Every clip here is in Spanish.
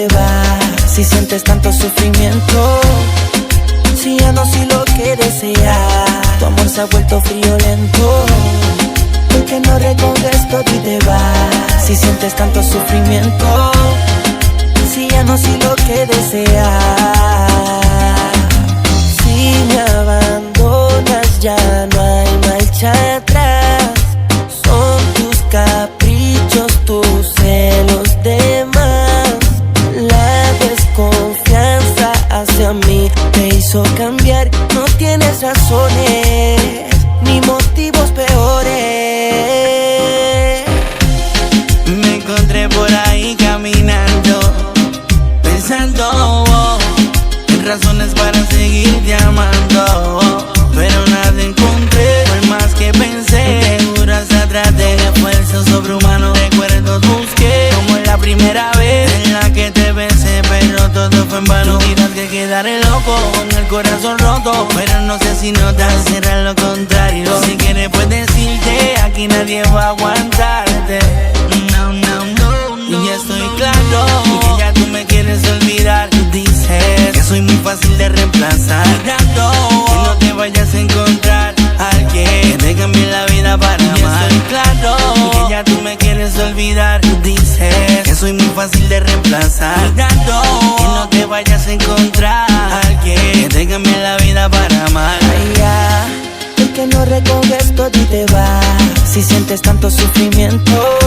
te vas. Si sientes tanto sufrimiento, si ya no soy lo que deseas, tu amor se ha vuelto frío lento. ¿Por qué no recoges todo y te vas? Si sientes tanto sufrimiento, si ya no soy lo que deseas. Si me abandonas ya no hay marcha atrás. Son tus caprichos, tus celos de más. La desconfianza hacia mí te hizo cambiar. No tienes razones ni motivos peores. Me encontré por ahí caminando, pensando en razones para seguirte amando, pero nada encontré. Por más que pensé, seguro hasta traté de esfuerzos sobrehumanos. Recuerdos busqué como en la primera vez en la que te besé, pero todo fue en vano. Tú dirás que quedaré loco con el corazón roto, pero no sé si notas, será lo contrario. Si quieres puedes decirte, aquí nadie va a aguantarte. No, no, no, no. Y ya estoy claro que ya tú me quieres olvidar. Tú dices que soy muy fácil de reemplazar. Cuidado que no te vayas a encontrar alguien que te cambie la vida para amar. Ya estoy claro que ya tú me quieres olvidar. Tú dices que soy muy fácil de reemplazar. Cuidado que no te vayas a encontrar alguien que te cambie la vida para amar. Ay, ya, ¿por qué no recoges todo y te vas? Si sientes tanto sufrimiento,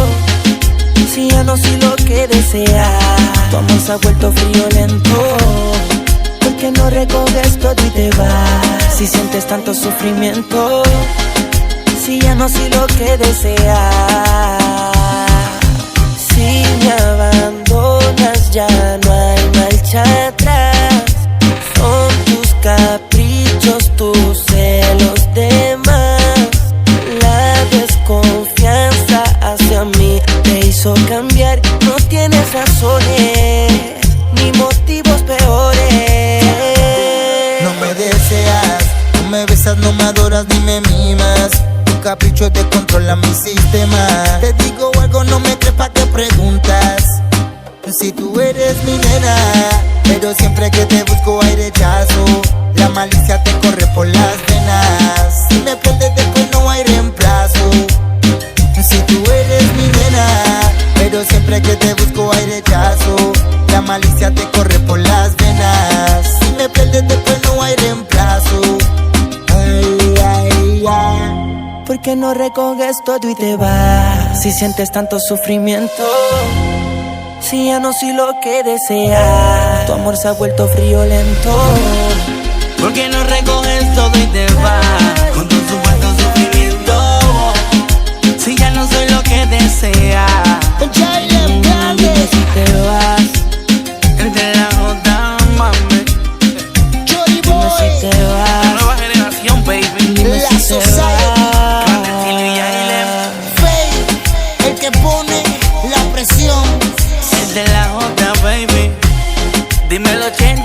si ya no soy lo que deseas, tu amor se ha vuelto frío lento. ¿Por qué no recoges todo y te vas? Si sientes tanto sufrimiento, si ya no soy lo que deseas. Si me abandonas ya no hay marcha atrás. Son tus caprichos, tus celos de más. La desconfianza hacia mí te hizo cambiar. No tienes razones ni motivos peores. No me deseas, no me besas, no me adoras ni me mimas. Tu capricho te controla mi sistema. Te digo algo, no me crees, ¿pa' qué preguntas? Si tú eres mi nena, pero siempre que te busco hay rechazo. La malicia te corre por las venas. Si me pierdes después no hay reemplazo. Si tú eres mi nena, pero siempre que te busco hay rechazo. La malicia te corre por las venas. Si me pierdes después no hay reemplazo. Ay, ay, ay. ¿Por qué no recoges todo y te vas? Si sientes tanto sufrimiento, si ya no soy lo que deseas, tu amor se ha vuelto frío lento. ¿Por qué no recoges todo y te vas? Con tu supuesto sufrimiento, si ya no soy lo que deseas. Dime si te vas. El de la J, mami. Dime si te La vas. nueva generación, baby. Dime si te vas. Clandestino y Yailem. Faith, el que pone la presión. El de la J, baby. Dímelo, Chen.